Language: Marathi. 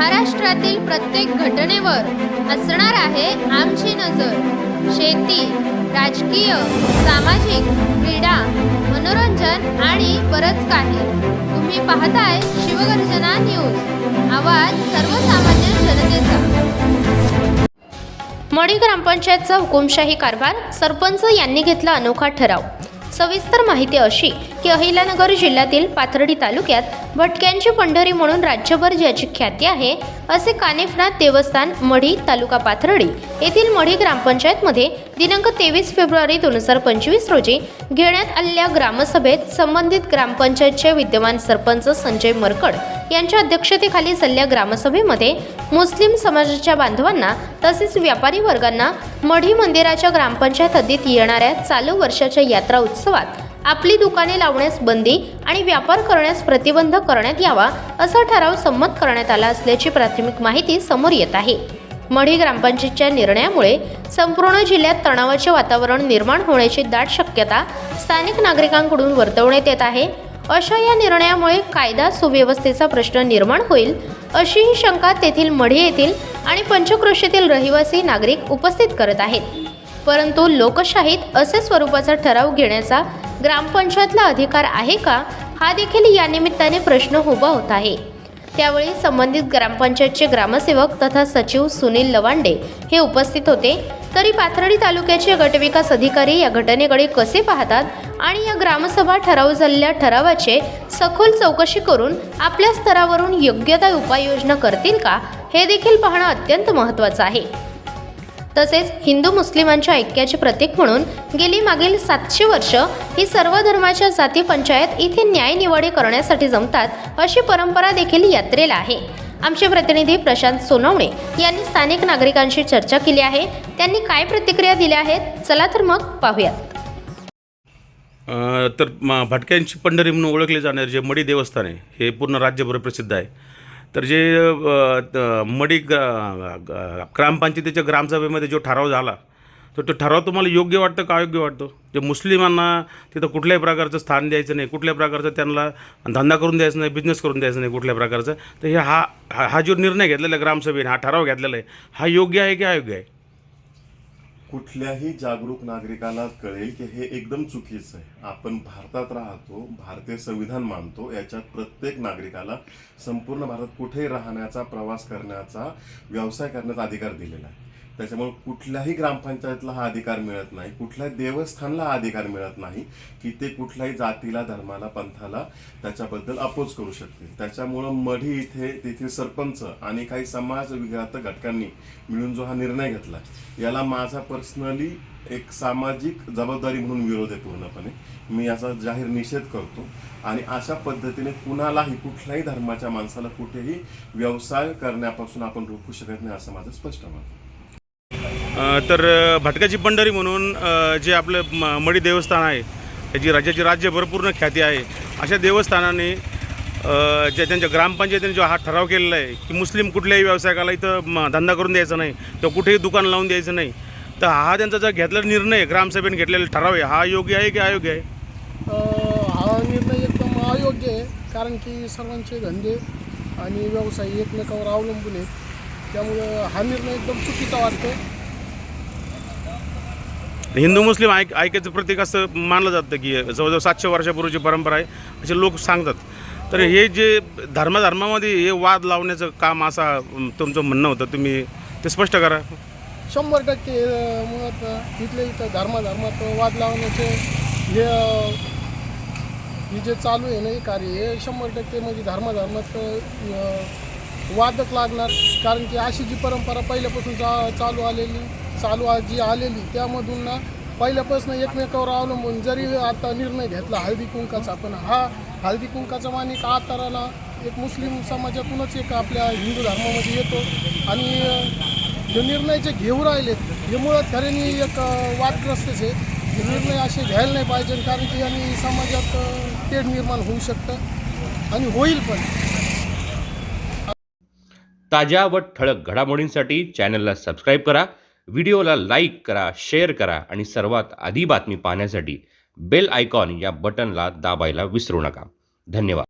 महाराष्ट्रातील प्रत्येक घटनेवर असणार आहे आमची नजर। शेती, राजकीय, सामाजिक, क्रीडा, मनोरंजन आणि बरंच काही। तुम्ही पाहताय शिवगर्जना न्यूज, आवाज सर्वसामान्य जनतेचा। मढी ग्रामपंचायतचा हुकुमशाही कारभार, सरपंच यांनी घेतला अनोखा ठराव। सविस्तर माहिती अशी की अहिल्यानगर जिल्ह्यातील पाथर्डी तालुक्यात भटक्यांची पंढरी म्हणून राज्यभर ज्याची ख्याती आहे असे कानिफनाथ देवस्थान मढी तालुका पाथर्डी येथील मढी ग्रामपंचायतमध्ये दिनांक 23 फेब्रुवारी 2025 रोजी घेण्यात आलेल्या ग्रामसभेत संबंधित ग्रामपंचायतचे विद्यमान सरपंच संजय मरकड यांच्या अध्यक्षतेखाली झालेल्या ग्रामसभेमध्ये मुस्लिम समाजाच्या बांधवांना तसेच व्यापारी वर्गांना मढी मंदिराच्या ग्रामपंचायत हद्दीत येणाऱ्या चालू वर्षाच्या यात्रा उत्सवात आपली दुकाने लावण्यास बंदी आणि व्यापार करण्यास प्रतिबंध करण्यात यावा असा ठराव संमत करण्यात आला असल्याची प्राथमिक माहिती समोर येत आहे। मढी ग्रामपंचायतच्या निर्णयामुळे संपूर्ण जिल्ह्यात तणावाचे वातावरण निर्माण होण्याची दाट शक्यता स्थानिक नागरिकांकडून वर्तवण्यात येत आहे। अशा या निर्णयामुळे कायदा सुव्यवस्थेचा प्रश्न निर्माण होईल अशी ही शंका तेथील मढी येथील आणि पंचक्रोशीतील रहिवासी नागरिक उपस्थित करत आहेत। परंतु लोकशाहीत असे स्वरूपाचा ठराव घेण्याचा ग्रामपंचायतला अधिकार आहे का, हा देखील या निमित्ताने प्रश्न उभा होत आहे। त्यावेळी संबंधित ग्रामपंचायतचे ग्रामसेवक तथा सचिव सुनील लवांडे हे उपस्थित होते। तरी पाथर्डी तालुक्याचे गटविकास अधिकारी या घटनेकडे कसे पाहतात आणि या ग्रामसभा ठराव झालेल्या ठरावाचे सखोल चौकशी करून आपल्या स्तरावरून योग्य त्या उपाययोजना करतील का, हे देखील पाहणं अत्यंत महत्त्वाचं आहे। तसेच हिंदू मुस्लिमांच्या ऐक्याचे प्रतीक म्हणून गेली मागील 700 वर्ष ही सर्व धर्माच्या जाती पंचायत इथे न्याय निवाडे करण्यासाठी जमतात अशी परंपरा देखील यात्रेला आहे। आमचे प्रतिनिधी प्रशांत सोनवणे यांनी स्थानिक नागरिकांशी चर्चा केली आहे। त्यांनी काय प्रतिक्रिया दिल्या आहेत, चला तर मग पाहूयात। तर भटक्यांची पंढरी म्हणून ओळखले जाणारे जे मढी देवस्थान आहे हे पूर्ण राज्यभर प्रसिद्ध आहे। तर जे मढी ग्रामपंचायतीच्या ग्रामसभेमध्ये जो ठराव झाला तर तो ठराव तुम्हाला योग्य वाटतं का अयोग्य वाटतो? जे मुस्लिमांना तिथं कुठल्याही प्रकारचं स्थान द्यायचं नाही, कुठल्या प्रकारचं त्यांना धंदा करून द्यायचं नाही, बिझनेस करून द्यायचं नाही कुठल्या प्रकारचं, तर हे हा जो निर्णय घेतलेला आहे ग्रामसभेने, हा ठराव घेतलेला आहे, हा योग्य आहे की अयोग्य आहे? कुठल्याही जागरूक नागरिकाला कळेल की हे एकदम चुकीचं आहे। आपण भारतात राहतो, भारतीय संविधान मानतो, याच्यात प्रत्येक नागरिकाला संपूर्ण भारतात कुठेही राहण्याचा, प्रवास करण्याचा, व्यवसाय करण्याचा अधिकार दिलेला आहे। त्याच्यामुळे कुठल्याही ग्रामपंचायतला हा अधिकार मिळत नाही, कुठल्याही देवस्थानला हा अधिकार मिळत नाही की ते कुठल्याही जातीला, धर्माला, पंथाला त्याच्याबद्दल अपोज करू शकते। त्याच्यामुळं मढी इथे तेथील सरपंच आणि काही समाज विघातक घटकांनी मिळून जो हा निर्णय घेतला, याला माझा पर्सनली एक सामाजिक जबाबदारी म्हणून विरोध आहे। पूर्णपणे मी याचा जाहीर निषेध करतो आणि अशा पद्धतीने कुणालाही, कुठल्याही धर्माच्या माणसाला कुठेही व्यवसाय करण्यापासून आपण रोखू शकत नाही, असं माझं स्पष्ट मत आहे। तर भटक्याची पंढरी म्हणून जे आपलं मढी देवस्थान आहे त्याची राज्याची राज्यभर पूर्ण ख्याती आहे। अशा देवस्थानाने ज्या त्यांच्या ग्रामपंचायतीने जो हा ठराव केलेला आहे की मुस्लिम कुठल्याही व्यावसायिकाला इथं धंदा करून द्यायचा नाही किंवा कुठेही दुकान लावून द्यायचं नाही, तर हा त्यांचा जो घेतलेला निर्णय, ग्रामसभेने घेतलेला ठराव आहे, हा योग्य आहे की अयोग्य आहे? हा निर्णय एकदम अयोग्य आहे, कारण की सर्वांचे धंदे आणि व्यवसाय एकमेकावर अवलंबून आहेत। त्यामुळं हा निर्णय एकदम चुकीचा वाटतो। हिंदू मुस्लिम ऐक्याचं प्रतीक असं मानलं जातं की जवळजवळ 700 वर्षापूर्वीची परंपरा आहे असे लोक सांगतात। तर हे जे धर्मामध्ये हे वाद लावण्याचं काम असा तुमचं म्हणणं होतं, तुम्ही ते स्पष्ट करा। 100% मुळात तिथले इथं धर्मात वाद लावण्याचे हे जे चालू आहे ना हे कार्य, हे 100% म्हणजे धर्मात वादच लागणार। कारण की अशी जी परंपरा पहिल्यापासून चालू जी आलेली त्यामधून ना पहिल्यापासून एकमेकावर अवलंबून जरी आता निर्णय घेतला हळदी कुंकाचा, पण हा हळदी कुंकाचा मानिक आताराला एक मुस्लिम समाजातूनच एक आपल्या हिंदू धर्मामध्ये येतो आणि जे निर्णय जे घेऊ राहिलेत हे मुळात खऱ्याने एक वादग्रस्तच आहे। हे निर्णय असे घ्यायला नाही पाहिजे, कारण की यांनी समाजात तेढ निर्माण होऊ शकतं आणि होईल पण। ताज्या व ठळक घडामोडींसाठी चॅनलला सबस्क्राईब करा, व्हिडिओला लाईक करा, शेअर करा आणि सर्वात आधी बातमी पाहण्यासाठी बेल आयकॉन या बटनला दाबायला विसरू नका। धन्यवाद।